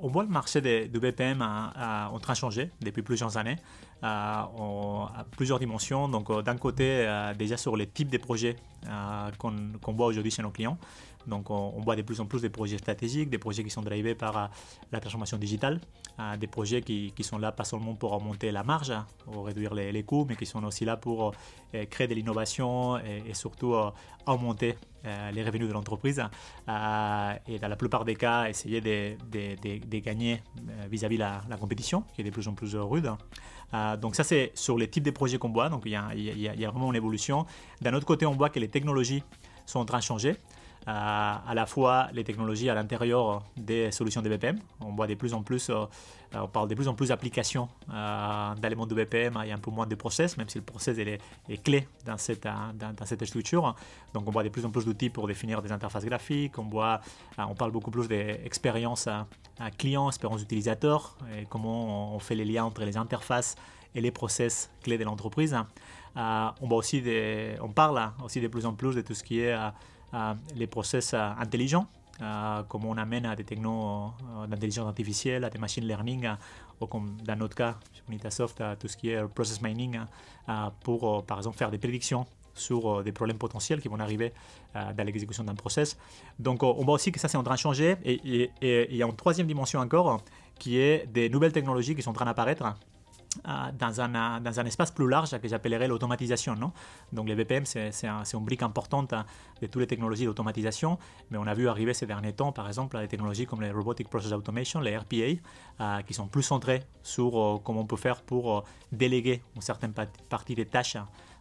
on voit le marché du BPM en train de changer depuis plusieurs années, à plusieurs dimensions. Donc d'un côté, déjà sur les types de projets qu'on voit aujourd'hui chez nos clients. Donc on voit de plus en plus des projets stratégiques, des projets qui sont drivés par la transformation digitale, des projets qui sont là pas seulement pour augmenter la marge ou réduire les coûts, mais qui sont aussi là pour créer de l'innovation et surtout augmenter les revenus de l'entreprise et dans la plupart des cas essayer de gagner vis-à-vis la compétition qui est de plus en plus rude. Donc ça c'est sur les types de projets qu'on voit, donc il y a vraiment une évolution. D'un autre côté on voit que les technologies sont en train de changer. À la fois les technologies à l'intérieur des solutions de BPM. On voit de plus en plus, on parle de plus en plus d'applications dans le monde de BPM. Il y a un peu moins de process, même si le process est clé dans cette structure. Donc on voit de plus en plus d'outils pour définir des interfaces graphiques. On parle beaucoup plus d'expérience client, expérience utilisateur, et comment on fait les liens entre les interfaces et les process clés de l'entreprise. On parle aussi de plus en plus de tout ce qui est les process intelligents, comment on amène à des technos d'intelligence artificielle, à des machine learning, ou comme dans notre cas, chez Bonitasoft, à tout ce qui est process mining, pour par exemple faire des prédictions sur des problèmes potentiels qui vont arriver dans l'exécution d'un process. Donc on voit aussi que ça c'est en train de changer et il y a une troisième dimension encore qui est des nouvelles technologies qui sont en train d'apparaître dans un espace plus large que j'appellerais l'automatisation. Donc les BPM, c'est une brique importante de toutes les technologies d'automatisation, mais on a vu arriver ces derniers temps, par exemple, des technologies comme les Robotic Process Automation, les RPA, qui sont plus centrées sur comment on peut faire pour déléguer une certaine partie des tâches,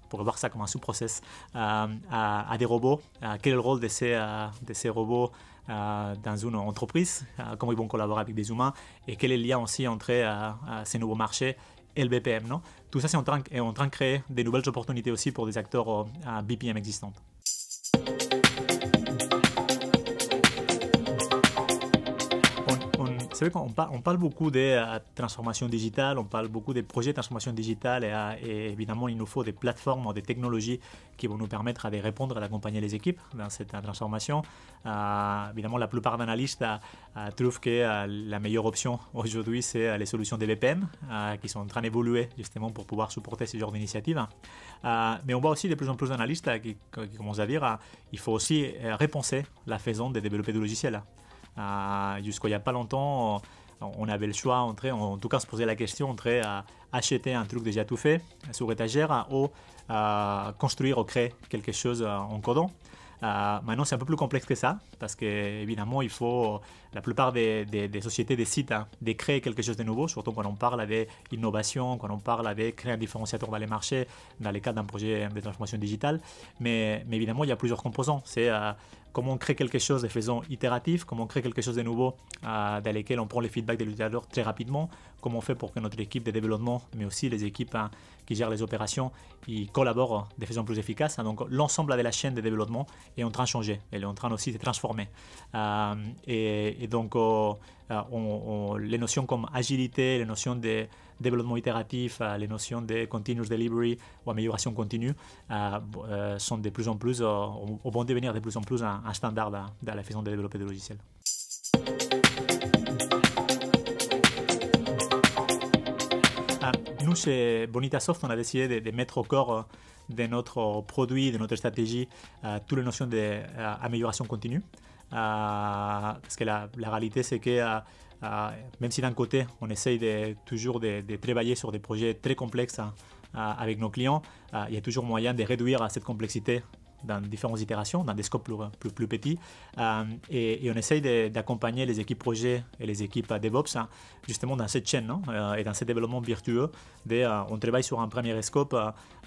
pour voir ça comme un sous-process, à des robots. Quel est le rôle de ces robots dans une entreprise, comment ils vont collaborer avec des humains, et quel est le lien aussi entre ces nouveaux marchés et le BPM. Tout ça est en train de créer des nouvelles opportunités aussi pour des acteurs BPM existants. C'est vrai qu'on parle beaucoup de transformation digitale, on parle beaucoup des projets de transformation digitale et évidemment il nous faut des plateformes ou des technologies qui vont nous permettre de répondre et d'accompagner les équipes dans cette transformation. Évidemment la plupart d'analystes trouvent que la meilleure option aujourd'hui c'est les solutions de BPM qui sont en train d'évoluer justement pour pouvoir supporter ce genre d'initiatives. Mais on voit aussi de plus en plus d'analystes qui commencent à dire qu'il faut aussi repenser la façon de développer des logiciels. Jusqu'à il n'y a pas longtemps, on avait le choix entre, en tout cas se poser la question entre acheter un truc déjà tout fait sur étagère ou construire ou créer quelque chose en codant. Maintenant c'est un peu plus complexe que ça parce qu'évidemment il faut, la plupart des sociétés décident de créer quelque chose de nouveau, surtout quand on parle d'innovation, quand on parle de créer un différenciateur dans les marchés dans le cadre d'un projet de transformation digitale, mais évidemment il y a plusieurs composants. C'est comment on crée quelque chose de façon itérative, comment on crée quelque chose de nouveau dans lequel on prend les feedbacks des utilisateurs très rapidement, comment on fait pour que notre équipe de développement, mais aussi les équipes qui gèrent les opérations, ils collaborent de façon plus efficace. Donc l'ensemble de la chaîne de développement est en train de changer, elle est en train aussi de transformer. Et donc les notions comme agilité, les notions de développement itératif, les notions de continuous delivery ou amélioration continue sont de plus en plus, vont devenir de plus en plus un standard dans la façon de développer des logiciels. Nous, chez Bonitasoft, on a décidé de mettre au cœur de notre produit, de notre stratégie, toutes les notions d'amélioration continue. Parce que la réalité, c'est que même si d'un côté, on essaye toujours de travailler sur des projets très complexes avec nos clients, il y a toujours moyen de réduire cette complexité dans différentes itérations, dans des scopes plus petits. Et on essaye d'accompagner les équipes projets et les équipes DevOps justement dans cette chaîne et dans ce développement virtueux. On travaille sur un premier scope,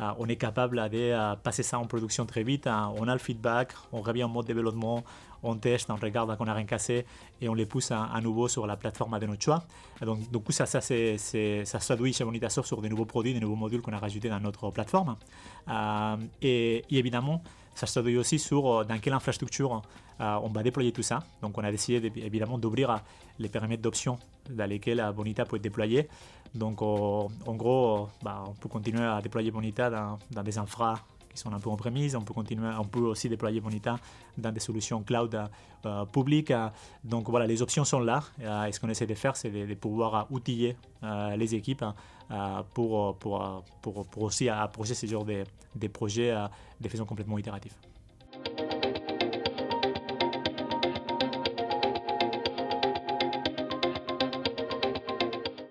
on est capable de passer ça en production très vite, on a le feedback, on revient en mode développement, on teste, on regarde qu'on n'a rien cassé et on les pousse à nouveau sur la plateforme de notre choix. Donc ça se traduit chez Bonitasoft sur des nouveaux produits, des nouveaux modules qu'on a rajoutés dans notre plateforme. Et évidemment, ça se traduit aussi sur dans quelle infrastructure on va déployer tout ça. Donc on a décidé évidemment d'ouvrir les périmètres d'options dans lesquels Bonita peut être déployé. Donc en gros, on peut continuer à déployer Bonita dans des infras qui sont un peu en prémise. On peut aussi déployer Bonita dans des solutions cloud publiques. Donc voilà, les options sont là. Et ce qu'on essaie de faire, c'est de pouvoir outiller les équipes pour aussi approcher ce genre de projets de façon complètement itérative.